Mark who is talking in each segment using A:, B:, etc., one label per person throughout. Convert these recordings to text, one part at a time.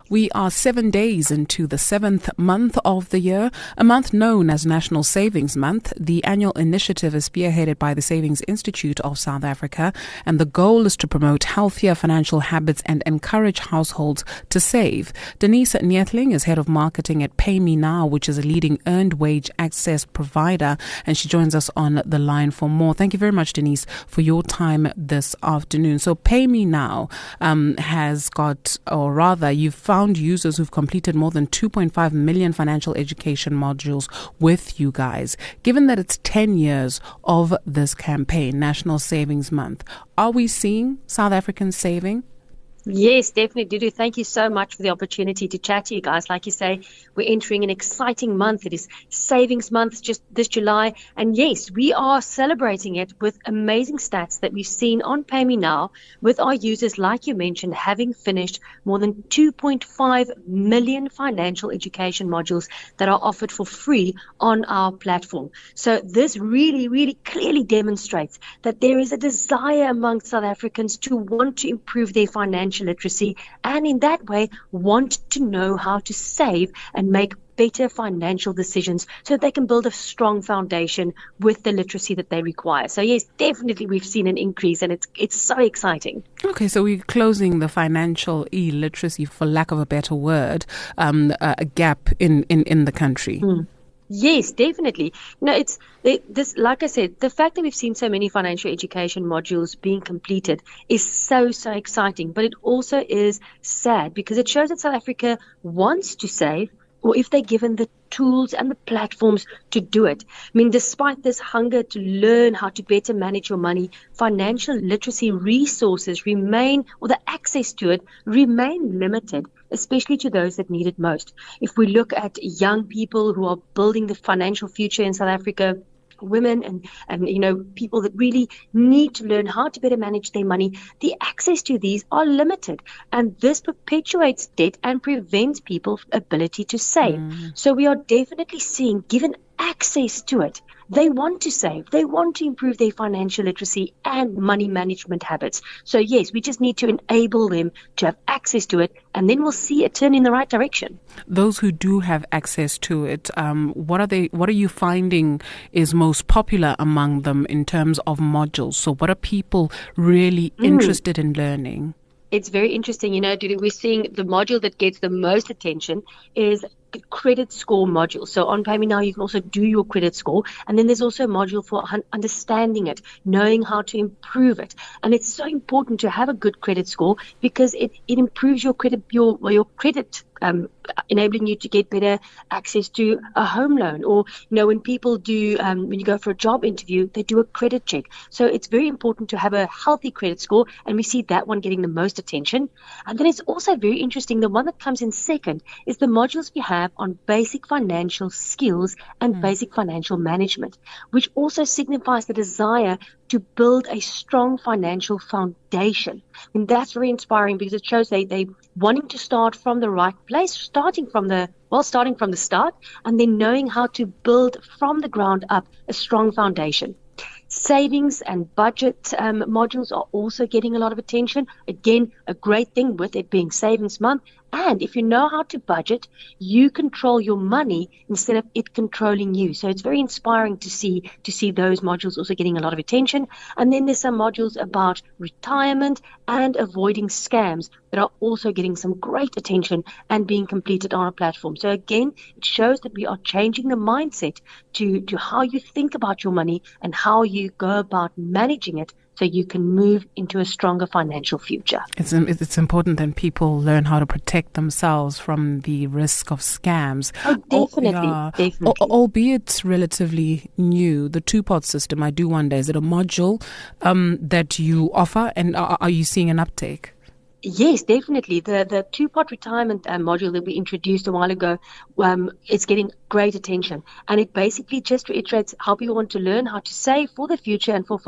A: We are 7 days into the 7th month of the year, a month known as National Savings Month. The annual initiative is spearheaded by the Savings Institute of South Africa, and the goal is to promote healthier financial habits and encourage households to save. Denise Neethling is head of marketing at Paymenow, which is a leading earned wage access provider, and she joins us on the line for more. Thank you very much, Denise, for your time this afternoon. So Paymenow has got, or rather, you've found users who've completed more than 2.5 million financial education modules with you guys. Given that it's 10 years of this campaign, National Savings Month, are we seeing South Africans saving?
B: Yes, definitely, Dudu. Thank you so much for the opportunity to chat to you guys. Like you say, we're entering an exciting month. It is Savings Month just this July. And yes, we are celebrating it with amazing stats that we've seen on Paymenow with our users, like you mentioned, having finished more than 2.5 million financial education modules that are offered for free on our platform. So this really, really clearly demonstrates that there is a desire among South Africans to want to improve their financial literacy, and in that way want to know how to save and make better financial decisions so that they can build a strong foundation with the literacy that they require. So yes, definitely we've seen an increase, and it's so exciting.
A: Okay, so we're closing the financial illiteracy, for lack of a better word, a gap in the country.
B: Yes, definitely. No, it's this. Like I said, the fact that we've seen so many financial education modules being completed is so exciting. But it also is sad because it shows that South Africa wants to save, or if they're given the tools and the platforms to do it. I mean, despite this hunger to learn how to better manage your money, financial literacy resources remain, or the access to it remain limited, especially to those that need it most. If we look at young people who are building the financial future in South Africa, women and people that really need to learn how to better manage their money, the access to these are limited, and this perpetuates debt and prevents people's ability to save. So we are definitely seeing, given access to it, they want to save, they want to improve their financial literacy and money management habits. So yes, we just need to enable them to have access to it, and then we'll see it turn in the right direction.
A: Those who do have access to it, what are you finding is most popular among them in terms of modules? So what are people really interested in learning?
B: It's very interesting, Dudu. We're seeing the module that gets the most attention is the credit score module. So on Paymenow, you can also do your credit score. And then there's also a module for understanding it, knowing how to improve it. And it's so important to have a good credit score because it improves your credit, your credit, enabling you to get better access to a home loan. Or, when people do, when you go for a job interview, they do a credit check. So it's very important to have a healthy credit score, and we see that one getting the most attention. And then it's also very interesting, the one that comes in second is the modules we have on basic financial skills and basic financial management, which also signifies the desire to build a strong financial foundation. And that's very inspiring because it shows they wanting to start from the right place, starting from the start, and then knowing how to build from the ground up a strong foundation. Savings and budget modules are also getting a lot of attention. Again, a great thing with it being Savings Month. And if you know how to budget, you control your money instead of it controlling you. So it's very inspiring to see those modules also getting a lot of attention. And then there's some modules about retirement and avoiding scams that are also getting some great attention and being completed on our platform. So again, it shows that we are changing the mindset to how you think about your money and how you go about managing it, so you can move into a stronger financial future.
A: It's important that people learn how to protect themselves from the risk of scams.
B: Oh, definitely.
A: Albeit relatively new, the two-pot system, I do wonder, is it a module that you offer, and are you seeing an uptake?
B: Yes, definitely. The two-pot retirement module that we introduced a while ago, it's getting great attention. And it basically just reiterates how people want to learn how to save for the future and for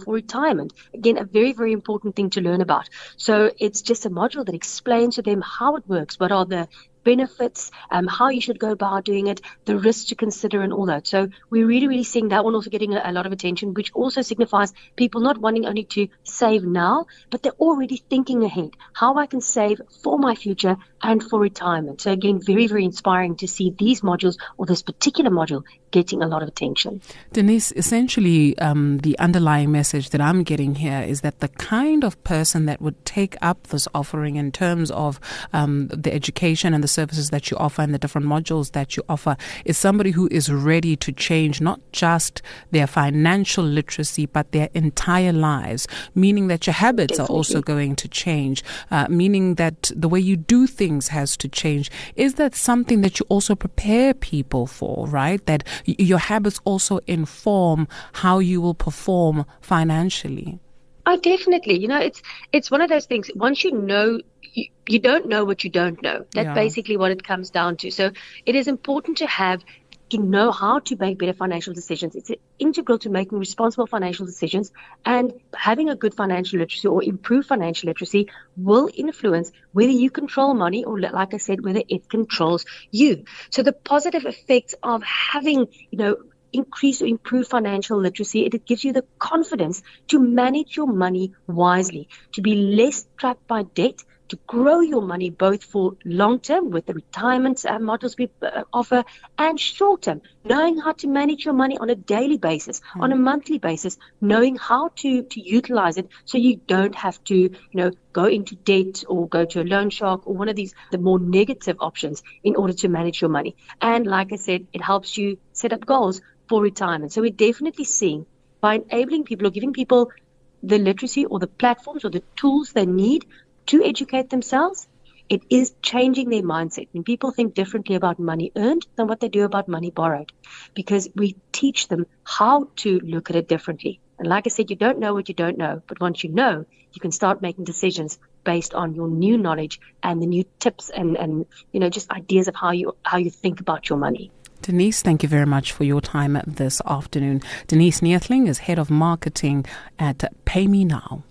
B: retirement. Again, a very, very important thing to learn about. So it's just a module that explains to them how it works, what are the benefits, how you should go about doing it, the risks to consider and all that. So we're really, really seeing that one also getting a lot of attention, which also signifies people not wanting only to save now, but they're already thinking ahead, how I can save for my future and for retirement. So again, very, very inspiring to see these modules or this particular module getting a lot of attention.
A: Denise, essentially the underlying message that I'm getting here is that the kind of person that would take up this offering in terms of the education and the services that you offer and the different modules that you offer is somebody who is ready to change not just their financial literacy but their entire lives, meaning that your habits
B: Definitely.
A: are also going to change, meaning that the way you do things has to change. Is that something that you also prepare people for, right? That your habits also inform how you will perform financially?
B: Oh, definitely. It's one of those things. Once you know, you don't know what you don't know. That's basically what it comes down to. So it is important to know how to make better financial decisions. It's integral to making responsible financial decisions, and having a good financial literacy or improved financial literacy will influence whether you control money or, like I said, whether it controls you. So the positive effects of having, increase or improve financial literacy, it gives you the confidence to manage your money wisely, to be less trapped by debt, to grow your money both for long-term with the retirement models we offer and short-term, knowing how to manage your money on a daily basis, on a monthly basis, knowing how to utilize it so you don't have to, go into debt or go to a loan shark or one of these, the more negative options in order to manage your money. And like I said, it helps you set up goals for retirement. So we're definitely seeing by enabling people or giving people the literacy or the platforms or the tools they need to educate themselves, it is changing their mindset. When people think differently about money earned than what they do about money borrowed, because we teach them how to look at it differently. And like I said, you don't know what you don't know, but once you know, you can start making decisions based on your new knowledge and the new tips and just ideas of how you think about your money.
A: Denise, thank you very much for your time this afternoon. Denise Neethling is Head of Marketing at Paymenow.